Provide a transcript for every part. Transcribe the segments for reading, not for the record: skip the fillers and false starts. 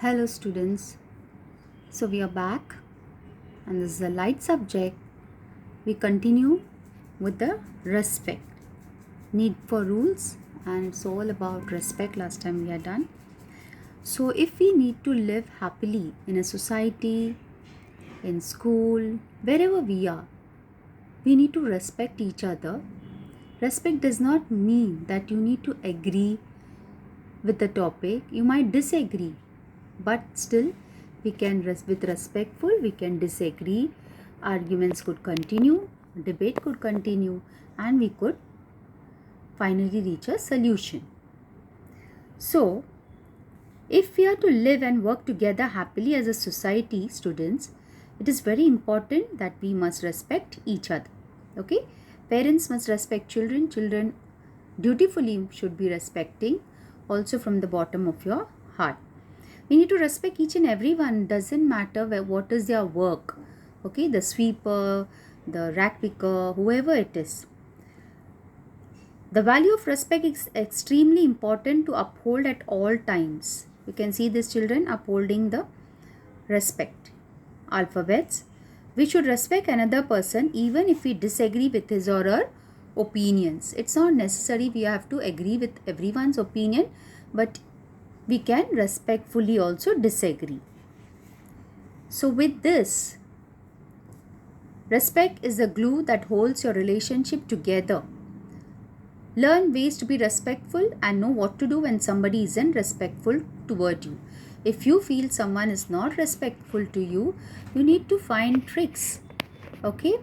Hello, students. So, we are back, and this is a light subject. We continue with the respect, need for rules, and it's all about respect. Last time we are done. So, if we need to live happily in a society, in school, wherever we need to respect each other. Respect does not mean that you need to agree with the topic. You might disagree, but still we can with respectful we can disagree, arguments could continue, debate could continue, and we could finally reach a solution. So if we are to live and work together happily as a society, students, it is very important that we must respect each other. Okay, parents must respect children, children dutifully should be respecting also from the bottom of your heart. We need to respect each and everyone, doesn't matter what is their work. Okay, the sweeper, the rack picker, whoever it is. The value of respect is extremely important to uphold at all times. You can see these children upholding the respect alphabets. We should respect another person even if we disagree with his or her opinions. It's not necessary we have to agree with everyone's opinion, but we can respectfully also disagree. So with this, respect is the glue that holds your relationship together. Learn ways to be respectful and know what to do when somebody isn't respectful toward you. If you feel someone is not respectful to you, you need to find tricks. Okay?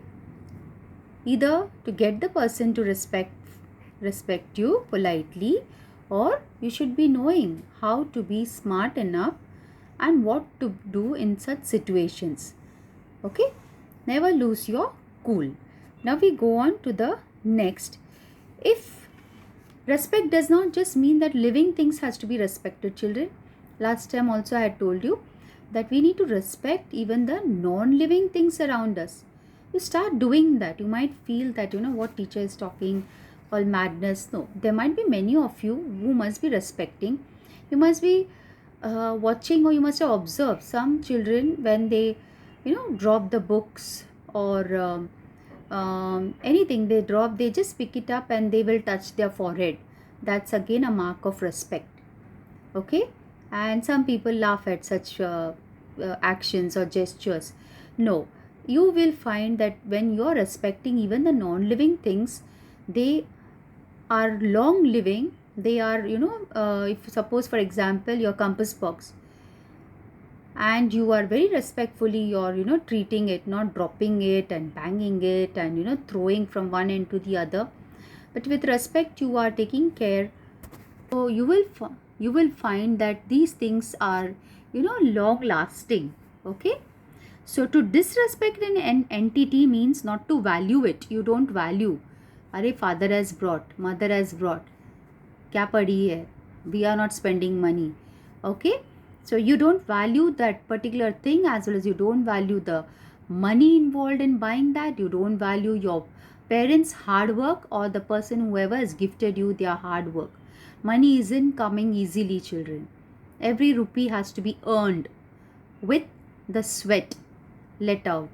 Either to get the person to respect you politely, or you should be knowing how to be smart enough and what to do in such situations. Okay? Never lose your cool. Now we go on to the next. If respect does not just mean that living things has to be respected, children. Last time also I had told you that we need to respect even the non-living things around us. You start doing that, you might feel that what teacher is talking all madness. No, there might be many of you who must be respecting. You must be watching, or you must have observed some children when they drop the books or anything they drop, they just pick it up and they will touch their forehead. That's again a mark of respect. Okay, and some people laugh at such actions or gestures. No, you will find that when you are respecting even the non-living things, they are long living. They are if suppose for example your compass box, and you are very respectfully you're treating it, not dropping it and banging it and throwing from one end to the other, but with respect you are taking care. So you will find that these things are long lasting. Okay, so to disrespect an entity means not to value it. You don't value. Are father has brought, mother has brought, क्या पड़ी है, we are not spending money. Okay, so you don't value that particular thing, as well as you don't value the money involved in buying that. You don't value your parents hard work or the person whoever has gifted you their hard work. Money isn't coming easily, children. Every rupee has to be earned with the sweat let out.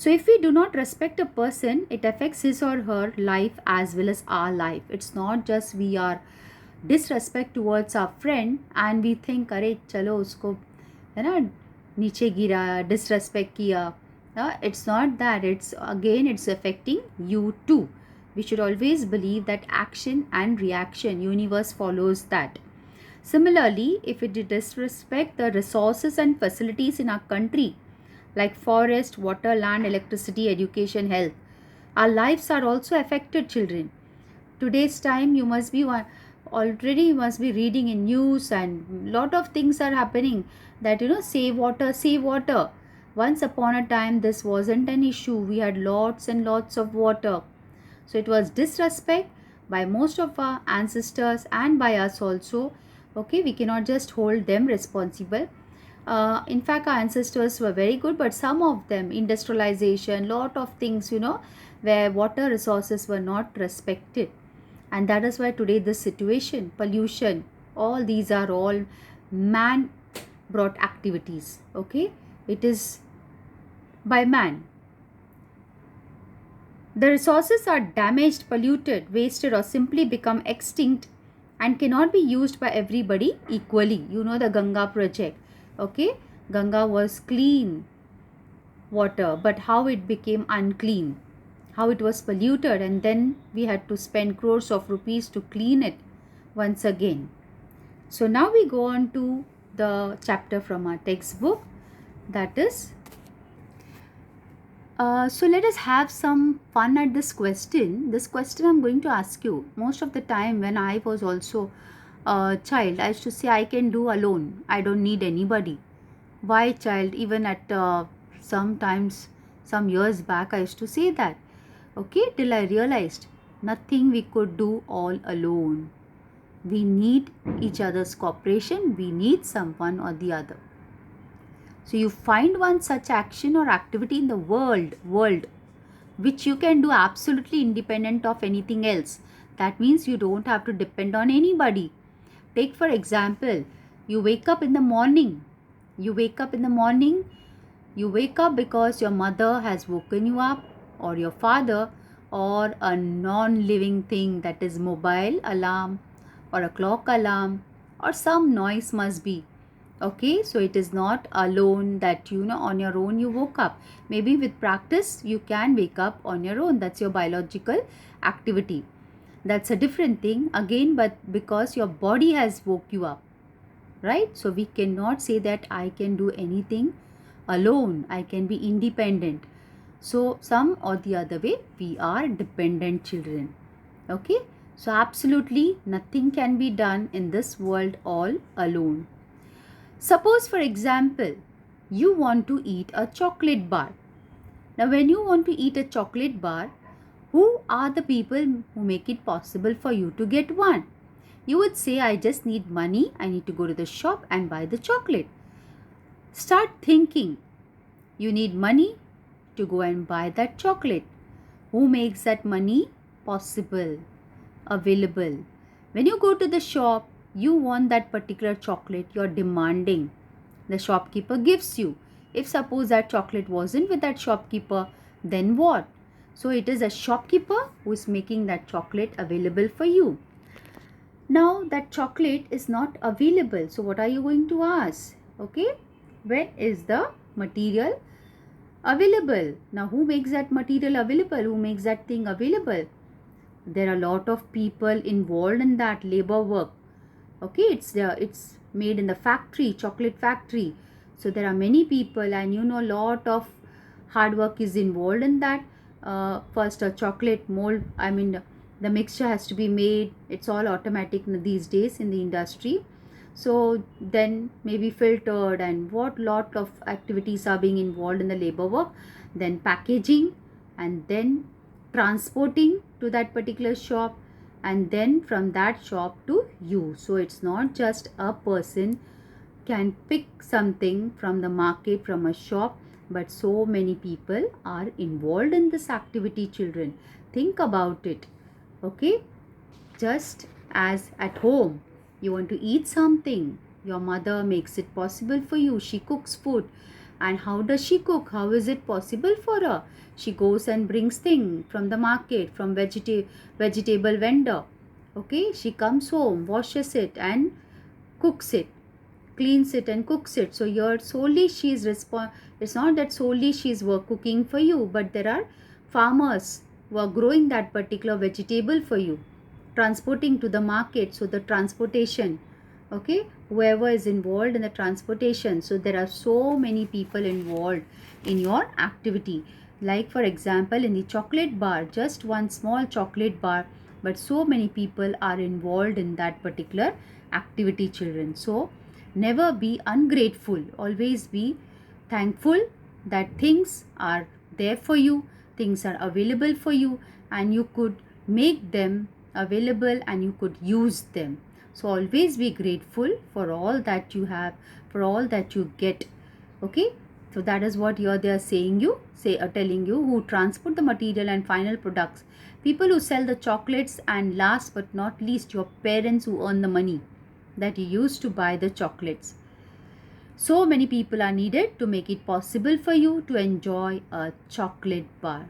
So if we do not respect a person, it affects his or her life as well as our life. It's not just we are disrespect towards our friend and we think अरे चलो उसको है ना नीचे गिरा, disrespect किया. It's not that. It's affecting you too. We should always believe that action and reaction, universe follows that. Similarly, if we disrespect the resources and facilities in our country, like forest, water, land, electricity, education, health, our lives are also affected, children. Today's time you must be already you must be reading in news, and lot of things are happening that save water, save water. Once upon a time this wasn't an issue. We had lots and lots of water. So it was disrespect by most of our ancestors and by us also. Okay, we cannot just hold them responsible. In fact, our ancestors were very good, but some of them, industrialization, lot of things, where water resources were not respected. And that is why today this situation, pollution, all these are all man brought activities. Okay, it is by man. The resources are damaged, polluted, wasted, or simply become extinct and cannot be used by everybody equally. You know the Ganga project. Okay, Ganga was clean water, but how it became unclean, how it was polluted, and then we had to spend crores of rupees to clean it once again. So now we go on to the chapter from our textbook, that is so let us have some fun at this question. This question I'm going to ask you. Most of the time when I was also a child, I used to say I can do alone. I don't need anybody. Why, child? Even at sometimes some years back, I used to say that. Okay, till I realized nothing we could do all alone. We need each other's cooperation. We need someone or the other. So you find one such action or activity in the world which you can do absolutely independent of anything else. That means you don't have to depend on anybody. Take for example, you wake up in the morning. You wake up in the morning. You wake up because your mother has woken you up, or your father, or a non-living thing, that is mobile alarm or a clock alarm or some noise must be. Okay, so it is not alone that on your own you woke up. Maybe with practice you can wake up on your own. That's your biological activity. That's a different thing again, but because your body has woke you up, right? So we cannot say that I can do anything alone. I can be independent. So some or the other way, we are dependent children. Okay, so absolutely nothing can be done in this world all alone. Suppose, for example, you want to eat a chocolate bar. Now, when you want to eat a chocolate bar, who are the people who make it possible for you to get one? You would say, I just need money. I need to go to the shop and buy the chocolate. Start thinking. You need money to go and buy that chocolate. Who makes that money possible, available? When you go to the shop, you want that particular chocolate, you're demanding. The shopkeeper gives you. If suppose that chocolate wasn't with that shopkeeper, then what? So it is a shopkeeper who is making that chocolate available for you. Now that chocolate is not available. So what are you going to ask? Okay, when is the material available? Now who makes that material available? Who makes that thing available? There are a lot of people involved in that labor work. Okay, it's made in the factory, chocolate factory. So there are many people, and a lot of hard work is involved in that. First a chocolate mold, the mixture has to be made. It's all automatic these days in the industry. So then maybe filtered, and what lot of activities are being involved in the labor work. Then packaging, and then transporting to that particular shop, and then from that shop to you. So it's not just a person can pick something from the market, from a shop, but so many people are involved in this activity, children. Think about it. Okay, just as at home, you want to eat something, your mother makes it possible for you. She cooks food. And how does she cook? How is it possible for her? She goes and brings things from the market, from vegetable vendor. Okay, she comes home, washes it and cooks it, cleans it and cooks it. So you're solely she is it's not that solely she is cooking for you, but there are farmers who are growing that particular vegetable for you, transporting to the market. So the transportation, okay, whoever is involved in the transportation. So there are so many people involved in your activity. Like for example, in the chocolate bar, just one small chocolate bar, but so many people are involved in that particular activity, children. So never be ungrateful, always be thankful that things are there for you, things are available for you, and you could make them available and you could use them. So always be grateful for all that you have, for all that you get. Okay, so that is what here they are saying you, telling you, who transport the material and final products, people who sell the chocolates, and last but not least, your parents who earn the money. that you used to buy the chocolates. So many people are needed to make it possible for you to enjoy a chocolate bar.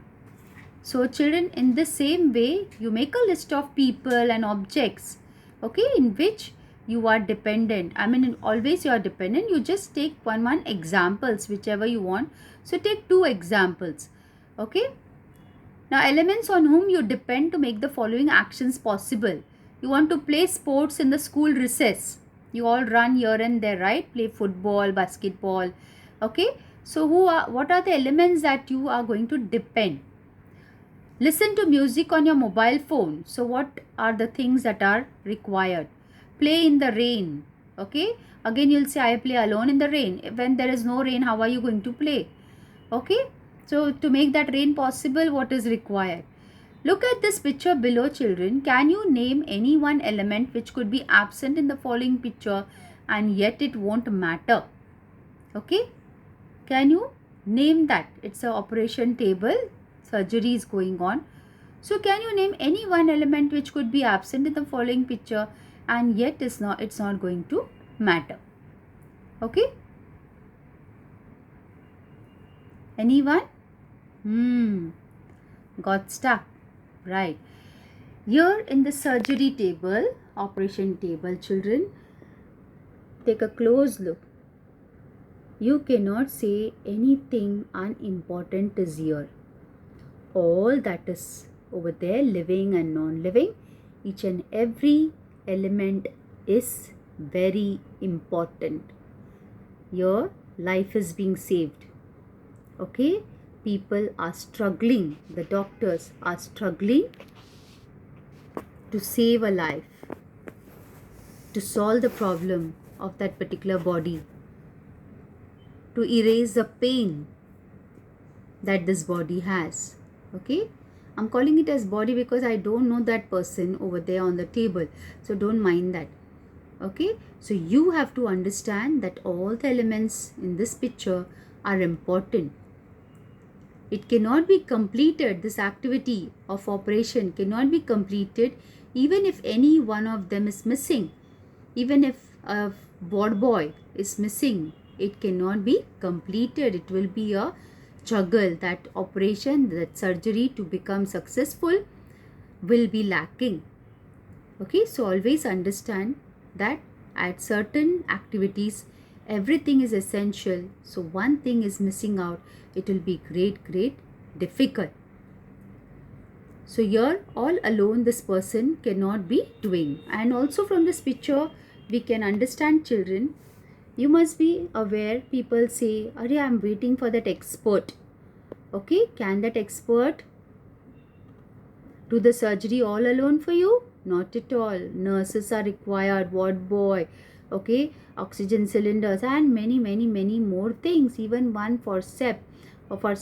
So children, in the same way, you make a list of people and objects, okay, in which you are dependent. I mean, always you are dependent. You just take one examples, whichever you want. So take 2 examples, okay. Now, elements on whom you depend to make the following actions possible. You want to play sports in the school recess. You all run here and there, right? Play football, basketball, okay. So what are the elements that you are going to depend? Listen to music on your mobile phone. So what are the things that are required? Play in the rain. Okay. Again, you'll say, I play alone in the rain. When there is no rain, how are you going to play? Okay. So to make that rain possible, what is required? Look at this picture below, children. Can you name any one element which could be absent in the following picture and yet it won't matter? Okay. Can you name that? It's an operation table. Surgery is going on. So can you name any one element which could be absent in the following picture and yet it's not going to matter? Okay. Anyone? Got stuck. Right. Here in the surgery table, operation table, children, take a close look. You cannot say anything unimportant is here. All that is over there, living and non-living, each and every element is very important. Your life is being saved. Okay? People are struggling, the doctors are struggling to save a life, to solve the problem of that particular body, to erase the pain that this body has. Okay, I'm calling it as body because I don't know that person over there on the table, so don't mind that. Okay, so you have to understand that all the elements in this picture are important. It cannot be completed, this activity of operation cannot be completed even if any one of them is missing. Even if a ward boy is missing, it cannot be completed. It will be a juggle. That operation, that surgery to become successful will be lacking. Okay, so always understand that at certain activities, everything is essential. So one thing is missing out, it will be great difficult. So here all alone this person cannot be doing. And also from this picture, we can understand, children, you must be aware, people say, Arey, I am waiting for that expert. Okay, can that expert do the surgery all alone for you? Not at all. Nurses are required, ward boy, okay, oxygen cylinders and many more things. Even one forceps,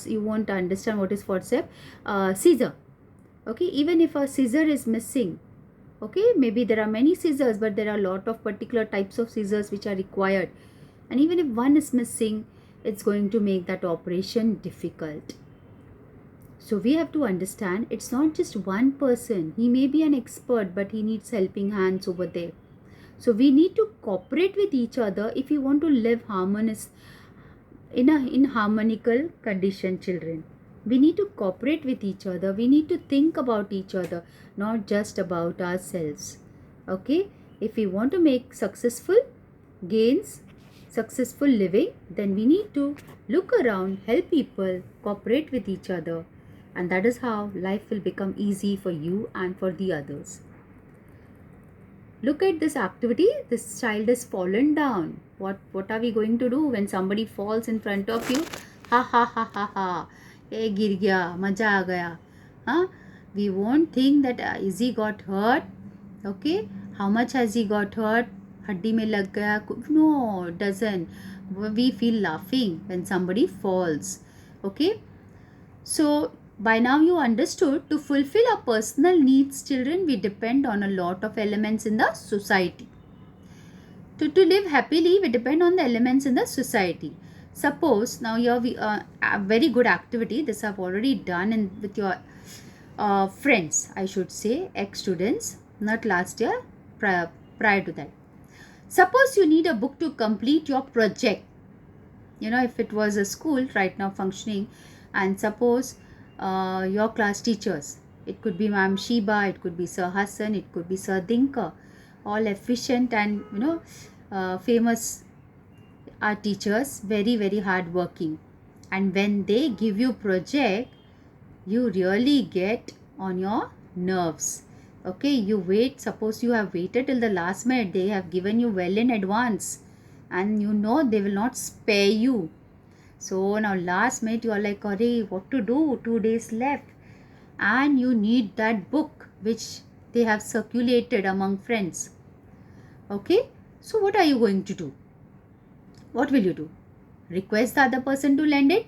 you won't understand what is forceps, scissor. Okay, even if a scissor is missing, okay, maybe there are many scissors, but there are a lot of particular types of scissors which are required. And even if one is missing, it's going to make that operation difficult. So we have to understand it's not just one person. He may be an expert, but he needs helping hands over there. So we need to cooperate with each other if you want to live harmonious in harmonical condition, children. We need to cooperate with each other. We need to think about each other, not just about ourselves. Okay? If we want to make successful gains, successful living, then we need to look around, help people, cooperate with each other. And that is how life will become easy for you and for the others. Look at this activity. This child has fallen down. What are we going to do when somebody falls in front of you? Ha ha ha ha ha. Hey, gir gaya, maja aa gaya. Huh? We won't think that is he got hurt. Okay? How much has he got hurt? Haddi mein lag gaya. No, it doesn't. We feel laughing when somebody falls. Okay? So, by now you understood, to fulfill our personal needs, children, we depend on a lot of elements in the society. To live happily, we depend on the elements in the society. Suppose, now here we a very good activity, this I've already done with your friends, I should say, ex-students, not last year, prior to that. Suppose you need a book to complete your project. If it was a school right now functioning, and suppose your class teachers, it could be Ma'am Shiba, it could be Sir Hassan, it could be Sir Dinka, all efficient and famous are teachers, very very hard working, and when they give you project, you really get on your nerves. Okay, you wait, suppose you have waited till the last minute, they have given you well in advance, and they will not spare you. So now last minute you are like, "Arey, what to do? 2 days left," and you need that book which they have circulated among friends. Okay, so what are you going to do? What will you do? Request the other person to lend it?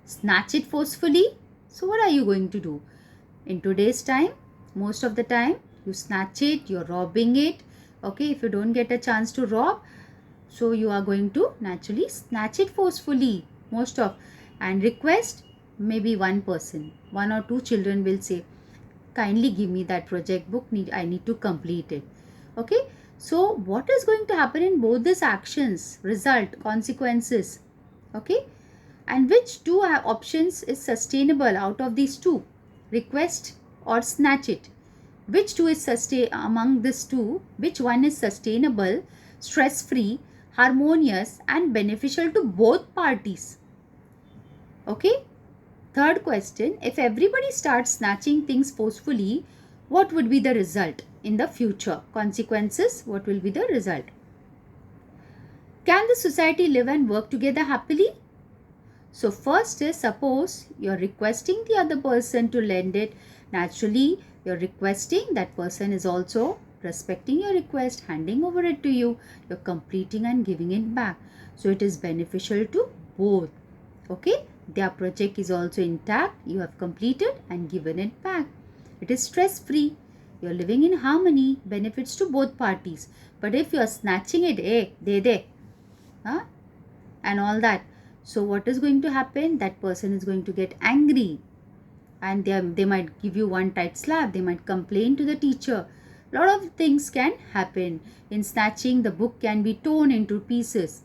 Snatch it forcefully? So what are you going to do? In today's time, most of the time, you snatch it, you're robbing it. Okay, if you don't get a chance to rob, so you are going to naturally snatch it forcefully. And request, maybe one person, one or two children will say, kindly give me that project book, I need to complete it. Okay, so what is going to happen in both these actions? Result, consequences. Okay, and which two options is sustainable out of these two? Request or snatch it? Which two is among these two? Which one is sustainable, stress-free, harmonious and beneficial to both parties? Okay. Third question, if everybody starts snatching things forcefully, what would be the result in the future? Consequences, what will be the result? Can the society live and work together happily? So first is, suppose you're requesting the other person to lend it. Naturally, you're requesting, that person is also respecting your request, handing over it to you. You're completing and giving it back. So it is beneficial to both. Okay, their project is also intact. You have completed and given it back. It is stress-free. You're living in harmony, benefits to both parties. But if you're snatching it, de, and all that, so what is going to happen? That person is going to get angry, and they might give you one tight slap. They might complain to the teacher. Lot of things can happen. In snatching, the book can be torn into pieces.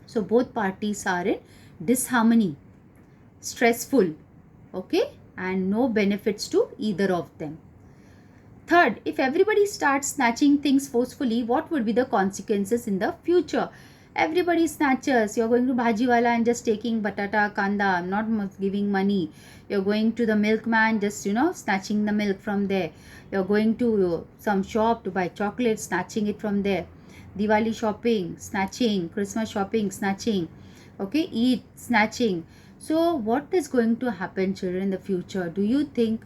So both parties are in disharmony, stressful, okay, and no benefits to either of them. Third, if everybody starts snatching things forcefully, what would be the consequences in the future? Everybody snatches. You're going to Bhajiwala and just taking batata, kanda, not giving money. You're going to the milkman, just, snatching the milk from there. You're going to some shop to buy chocolate, snatching it from there. Diwali shopping, snatching. Christmas shopping, snatching. Okay, eat, snatching. So what is going to happen, children, in the future? Do you think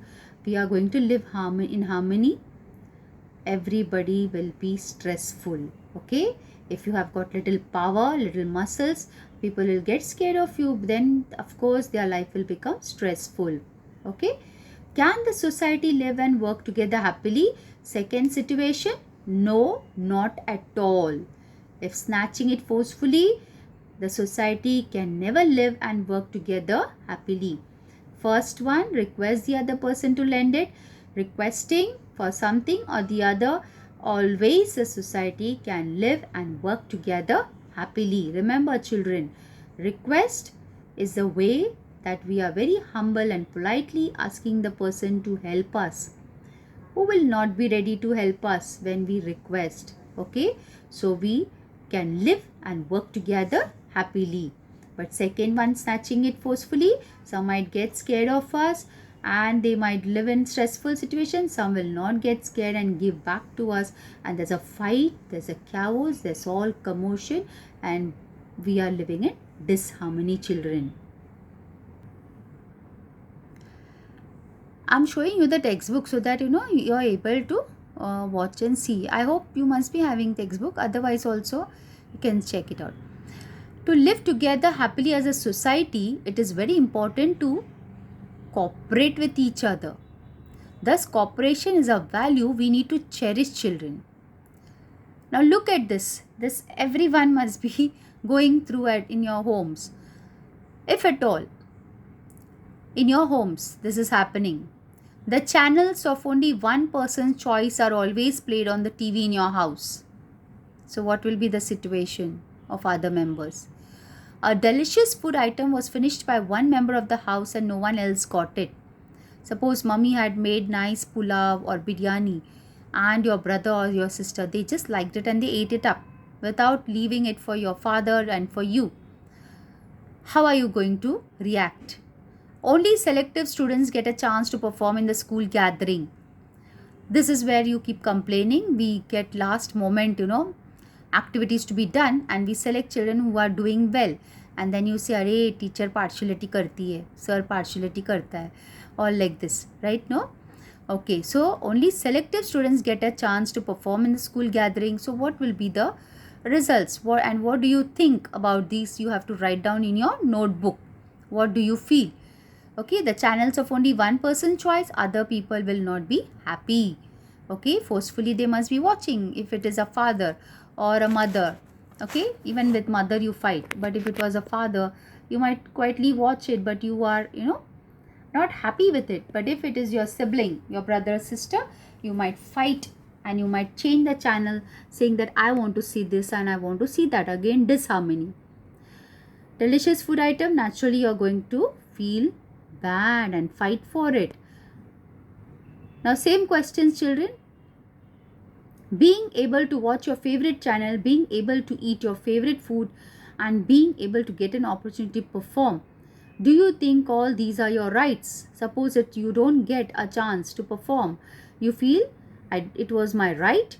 we are going to live in harmony? Everybody will be stressful. Okay, if you have got little power, little muscles, people will get scared of you. Then of course their life will become stressful. Okay, can the society live and work together happily? Second situation, no, not at all. If snatching it forcefully, the society can never live and work together happily. First one, request the other person to lend it. Requesting for something or the other, always the society can live and work together happily. Remember, children, request is the way that we are very humble and politely asking the person to help us, who will not be ready to help us when we request. Okay, so we can live and work together happily. But second one, snatching it forcefully, some might get scared of us and they might live in stressful situations. Some will not get scared and give back to us, and there's a fight, there's a chaos, there's all commotion, and we are living in disharmony, children. I'm showing you the textbook so that you're able to watch and see. I hope you must be having textbook, otherwise also you can check it out. To live together happily as a society, it is very important to cooperate with each other. Thus, cooperation is a value we need to cherish, children. Now look at this. This everyone must be going through it in your homes. If at all, in your homes, this is happening. The channels of only one person's choice are always played on the TV in your house. So what will be the situation of other members? A delicious food item was finished by one member of the house and no one else got it. Suppose mummy had made nice pulav or biryani and your brother or your sister, they just liked it and they ate it up without leaving it for your father and for you. How are you going to react? Only selective students get a chance to perform in the school gathering. This is where you keep complaining. We get last moment, activities to be done and we select children who are doing well. And then you say, "Arey, teacher partiality karti hai, sir partiality karta hai," or like this, right? No? Okay, so only selective students get a chance to perform in the school gathering. So what will be the results? What do you think about these? You have to write down in your notebook. What do you feel? Okay, the channels of only one person choice, other people will not be happy. Okay, forcefully they must be watching if it is a father or a mother. Okay, even with mother you fight, but if it was a father, you might quietly watch it, but you are, not happy with it. But if it is your sibling, your brother or sister, you might fight and you might change the channel saying that I want to see this and I want to see that. Again, disharmony. Delicious food item, naturally you're going to feel bad and fight for it. Now same questions, children. Being able to watch your favorite channel, being able to eat your favorite food and being able to get an opportunity to perform. Do you think all these are your rights? Suppose that you don't get a chance to perform. You feel it was my right?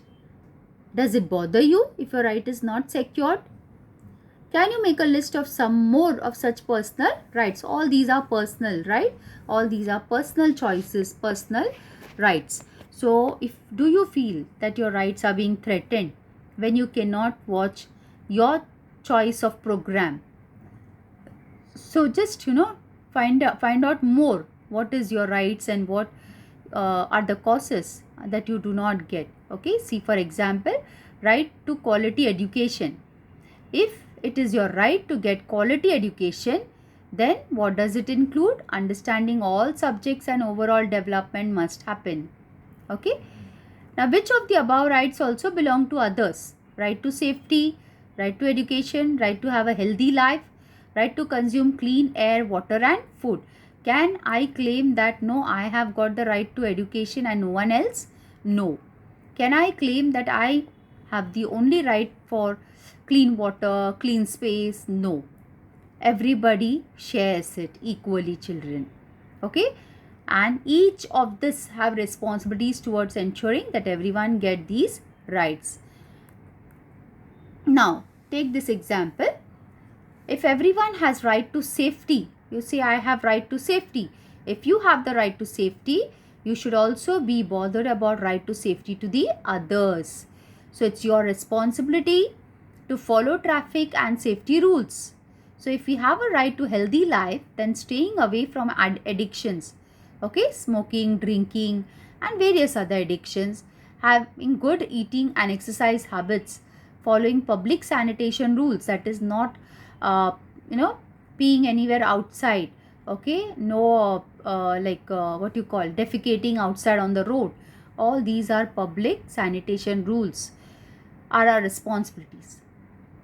Does it bother you if your right is not secured? Can you make a list of some more of such personal rights? All these are personal, right? All these are personal choices, personal rights. So, do you feel that your rights are being threatened when you cannot watch your choice of program? So, just find out more. What is your rights and what are the causes that you do not get? Okay. See, for example, right to quality education. If it is your right to get quality education, then what does it include? Understanding all subjects and overall development must happen. Okay. Now, which of the above rights also belong to others? Right to safety, right to education, right to have a healthy life, right to consume clean air, water and food. Can I claim that no, I have got the right to education and no one else? No. Can I claim that I have the only right for clean water, clean space? No. Everybody shares it equally, children. Okay. And each of this have responsibilities towards ensuring that everyone get these rights. Now, take this example. If everyone has right to safety, you say I have right to safety. If you have the right to safety, you should also be bothered about right to safety to the others. So, it's your responsibility to follow traffic and safety rules. So, if we have a right to healthy life, then staying away from addictions, okay, smoking, drinking and various other addictions, having good eating and exercise habits, following public sanitation rules, that is not peeing anywhere outside, okay, no what you call defecating outside on the road. All these are public sanitation rules, are our responsibilities.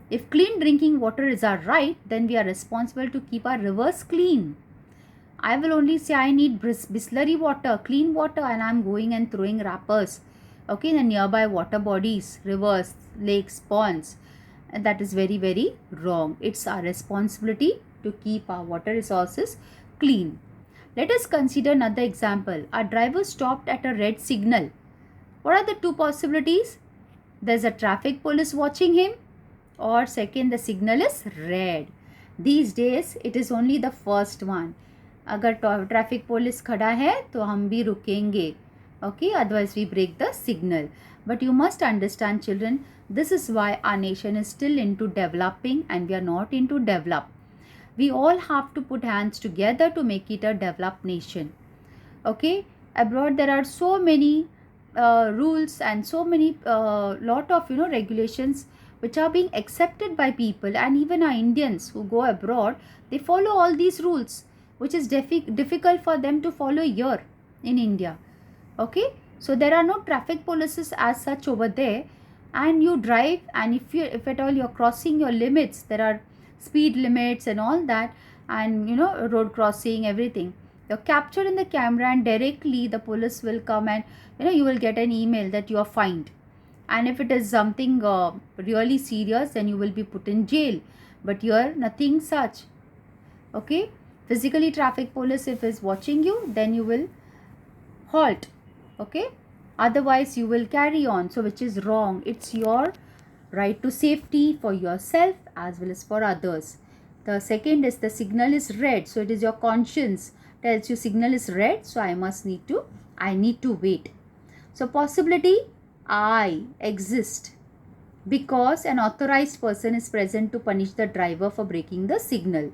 If clean drinking water is our right, then we are responsible to keep our rivers clean. I will only say I need Bisleri water, clean water, and I am going and throwing wrappers, okay, in the nearby water bodies, rivers, lakes, ponds. And that is very, very wrong. It's our responsibility to keep our water resources clean. Let us consider another example. Our driver stopped at a red signal. What are the two possibilities? There's a traffic police watching him, or second, the signal is red. These days, it is only the first one. अगर traffic police खड़ा है तो हम भी रुकेंगे, okay, otherwise we break the signal. But you must understand, children, this is why our nation is still into developing and we are not into develop. We all have to put hands together to make it a developed nation. Okay, abroad there are so many rules and so many lot of regulations which are being accepted by people, and even our Indians who go abroad, they follow all these rules, which is difficult for them to follow here in India. Okay, so there are no traffic policies as such over there, and you drive, and if at all you're crossing your limits, there are speed limits and all that, and road crossing, everything, you're captured in the camera, and directly the police will come, and you will get an email that you are fined. And if it is something really serious, then you will be put in jail. But here nothing such. Okay, physically traffic police if is watching you, then you will halt. Okay, otherwise you will carry on, so which is wrong. It's your right to safety for yourself as well as for others. The second is the signal is red, so it is your conscience tells you signal is red, so I need to wait. So possibility, I exist because an authorized person is present to punish the driver for breaking the signal.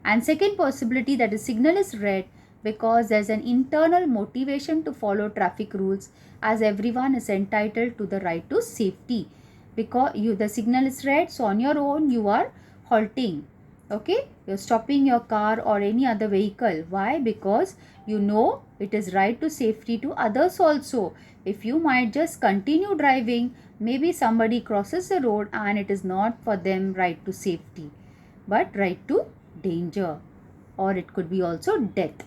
And second possibility, that is signal is red because there's an internal motivation to follow traffic rules, as everyone is entitled to the right to safety. Because the signal is red, so on your own you are halting. Okay, you're stopping your car or any other vehicle. Why? Because it is right to safety to others also. If you might just continue driving, maybe somebody crosses the road and it is not for them right to safety, but right to danger, or it could be also death.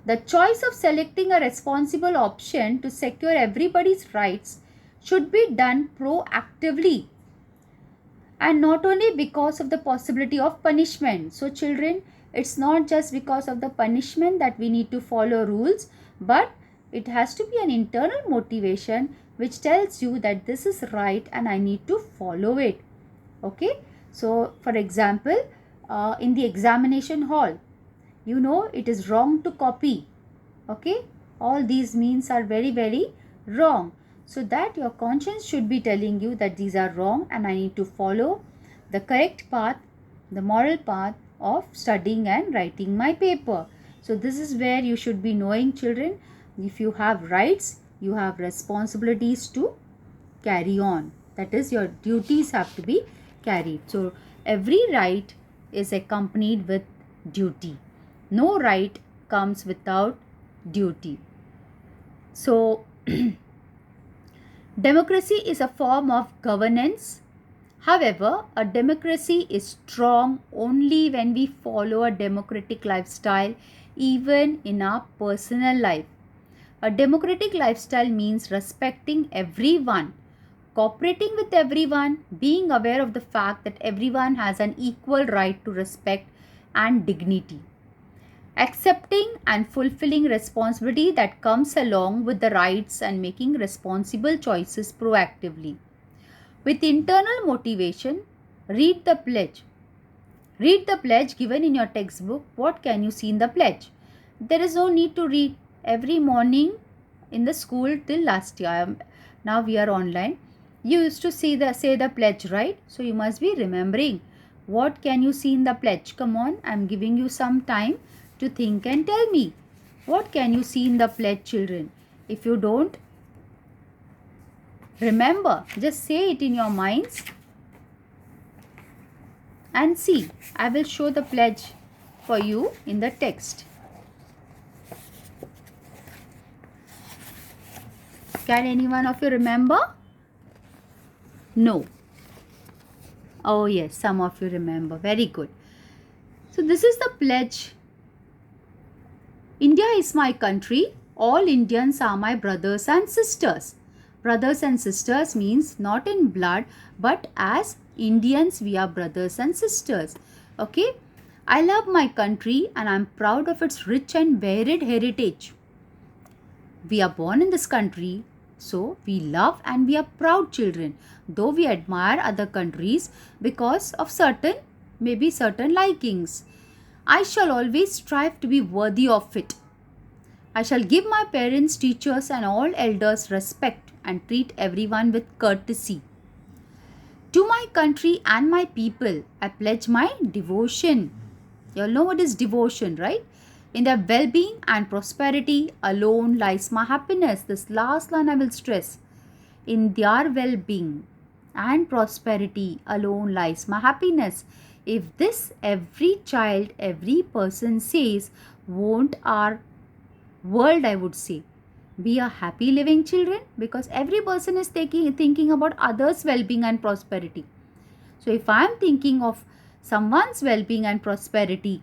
The choice of selecting a responsible option to secure everybody's rights should be done proactively, and not only because of the possibility of punishment. So children, it's not just because of the punishment that we need to follow rules, but it has to be an internal motivation which tells you that this is right and I need to follow it. Okay, so for example, in the examination hall, it is wrong to copy. Okay, all these means are very, very wrong. So that your conscience should be telling you that these are wrong and I need to follow the correct path, the moral path of studying and writing my paper. So this is where you should be knowing, children, if you have rights, you have responsibilities to carry on. That is, your duties have to be carried. So every right is accompanied with duty. No right comes without duty. So democracy is a form of governance. However, a democracy is strong only when we follow a democratic lifestyle, even in our personal life. A democratic lifestyle means respecting everyone, cooperating with everyone, being aware of the fact that everyone has an equal right to respect and dignity, accepting and fulfilling responsibility that comes along with the rights, and making responsible choices proactively. With internal motivation, read the pledge. Read the pledge given in your textbook. What can you see in the pledge? There is no need to read every morning in the school till last year. Now we are online. You used to say the pledge, right? So you must be remembering. What can you see in the pledge? Come on, I am giving you some time to think and tell me. What can you see in the pledge, children? If you don't remember, just say it in your minds and see. I will show the pledge for you in the text. Can anyone of you remember? No. Oh yes, some of you remember. Very good. So this is the pledge. India is my country. All Indians are my brothers and sisters. Brothers and sisters means not in blood, but as Indians we are brothers and sisters. Okay. I love my country and I am proud of its rich and varied heritage. We are born in this country, so we love and we are proud children, though we admire other countries because of certain likings. I shall always strive to be worthy of it. I shall give my parents, teachers and all elders respect and treat everyone with courtesy. To my country and my people, I pledge my devotion. You all know what is devotion, right? In their well-being and prosperity alone lies my happiness. This last line I will stress. In their well-being and prosperity alone lies my happiness. If this every child, every person says, won't our world, I would say, be a happy living children, because every person is thinking about others' well-being and prosperity. So if I am thinking of someone's well-being and prosperity,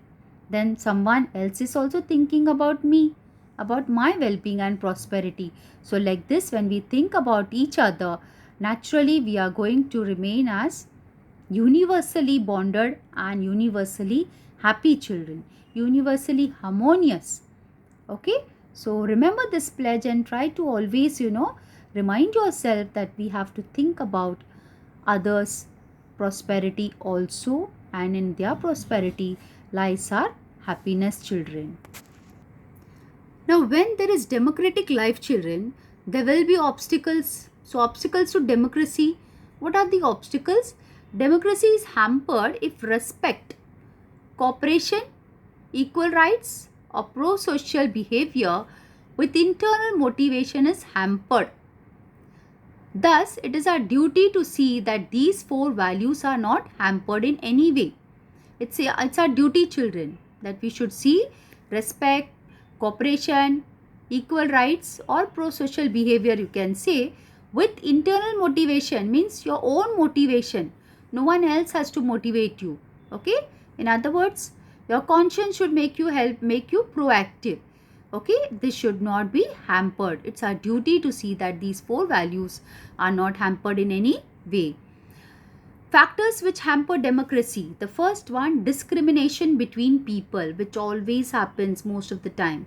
then someone else is also thinking about me, about my well-being and prosperity. So like this, when we think about each other, naturally we are going to remain as universally bonded and universally happy children, universally harmonious. Okay, so remember this pledge and try to always, remind yourself that we have to think about others' prosperity also, and in their prosperity lies our happiness, children. Now, when there is democratic life, children, there will be obstacles. So, obstacles to democracy. What are the obstacles? Democracy is hampered if respect, cooperation, equal rights, or pro-social behavior with internal motivation is hampered. Thus, it is our duty to see that these four values are not hampered in any way. It's our duty, children, that we should see respect, cooperation, equal rights, or pro-social behavior, you can say, with internal motivation, means your own motivation. No one else has to motivate you. Okay? In other words, your conscience should make you proactive. Okay? This should not be hampered. It's our duty to see that these four values are not hampered in any way. Factors which hamper democracy. The first one, discrimination between people, which always happens most of the time.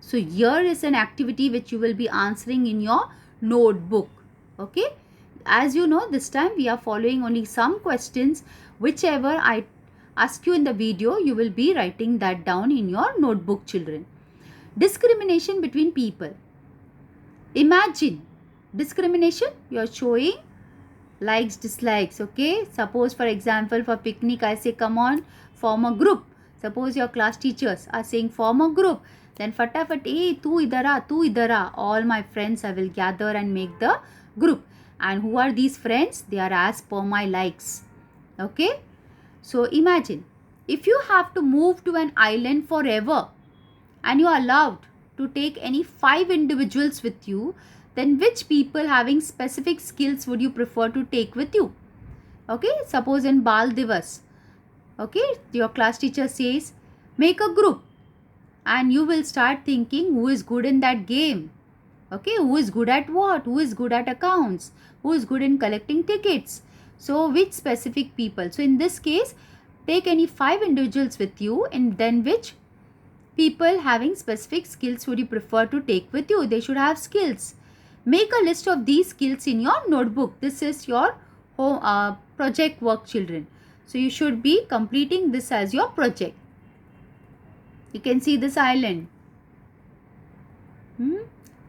So here is an activity which you will be answering in your notebook. Okay. As you know, this time we are following only some questions. Whichever I ask you in the video, you will be writing that down in your notebook, children. Discrimination between people. Imagine discrimination. You are showing likes, dislikes. Okay, suppose for example for picnic I say come on, form a group. Suppose your class teachers are saying form a group, then fatafat, hey, tu idhar aa, all my friends I will gather and make the group. And who are these friends? They are as per my likes. Okay, so imagine if you have to move to an island forever and you are allowed to take any 5 individuals with you, then which people having specific skills would you prefer to take with you? Okay, suppose in Bal Divas, okay, your class teacher says make a group, and you will start thinking who is good in that game. Okay, who is good at what? Who is good at accounts? Who is good in collecting tickets? So which specific people? So in this case, take any 5 individuals with you, and then which people having specific skills would you prefer to take with you? They should have skills. Make a list of these skills in your notebook. This is your project work, children. So you should be completing this as your project. You can see this island.